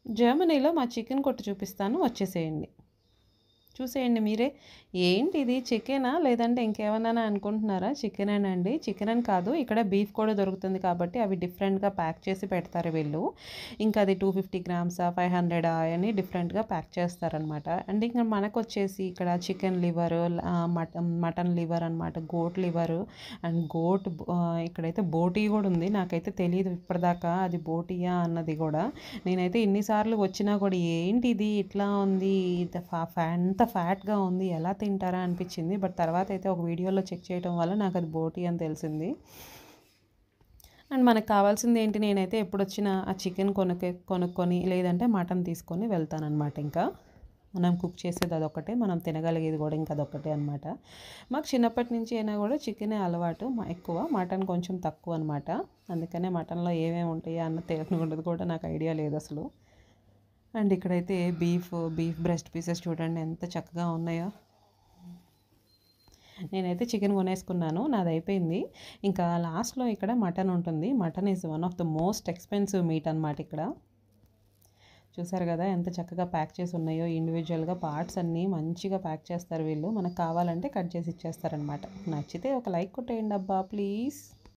జర్మనీలో మా చికెన్ కొట్టు చూపిస్తాను వచ్చేసేయండి. చూసేయండి మీరే. ఏంటి ఇది చికెనా? లేదంటే ఇంకేమన్నానా అనుకుంటున్నారా? చికెనేనండి. చికెన్ అని కాదు. ఇక్కడ బీఫ్ కూడా దొరుకుతుంది కాబట్టి అవి డిఫరెంట్‌గా ప్యాక్ చేసి పెడతారు వీళ్ళు. ఇంకా అది 250 గ్రామ్సా, 500 అని డిఫరెంట్‌గా ప్యాక్ చేస్తారనమాట. అండ్ ఇంక మనకొచ్చేసి ఇక్కడ చికెన్ లివరు, మటన్ లివర్ అనమాట. గోట్ లివరు అండ్ ఇక్కడైతే బోటీ గూడా ఉంది. నాకైతే తెలీదు ఇప్పటిదాకా అది బోటీయా అన్నది గూడా. నేనైతే ఇన్ని సార్లు వచ్చినా కూడా ఏంటిది ఇట్లా ఉంది, ఇంత ఎంత ఫ్యాట్‌గా ఉంది, ఎలా తింటారా అనిపించింది. బట్ తర్వాత అయితే ఒక వీడియోలో చెక్ చేయడం వల్ల నాకు అది బోటీ అని తెలిసింది. అండ్ మనకు కావాల్సింది ఏంటి, నేనైతే ఎప్పుడొచ్చినా ఆ చికెన్ కొనుక్కొని లేదంటే మటన్ తీసుకొని వెళ్తాననమాట. ఇంకా మనం కుక్ చేసేది అదొక్కటే, మనం తినగలిగేది కూడా ఇంకా అదొక్కటే అనమాట. మాకు చిన్నప్పటి నుంచి అయినా కూడా చికెనే అలవాటు ఎక్కువ, మటన్ కొంచెం తక్కువ అనమాట. అందుకనే మటన్లో ఏమేమి ఉంటాయో అన్న తెలియదు కూడా నాకు ఐడియా లేదు అసలు. అండ్ ఇక్కడైతే బీఫ్ బ్రెస్ట్ పీసెస్ చూడండి ఎంత చక్కగా ఉన్నాయో. నేనైతే చికెన్ కొనేసుకున్నాను, నాది అయిపోయింది. ఇంకా లాస్ట్‌లో ఇక్కడ మటన్ ఉంటుంది. Mutton is one of the most expensive meet అనమాట ఇక్కడ. చూసారు కదా ఎంత చక్కగా ప్యాక్ చేసి ఉన్నాయో, ఇండివిజువల్‌గా పార్ట్స్ అన్నీ మంచిగా ప్యాక్ చేస్తారు వీళ్ళు. మనకు కావాలంటే కట్ చేసి ఇచ్చేస్తారనమాట. నచ్చితే ఒక లైక్ కొట్టేయండి అబ్బా ప్లీజ్.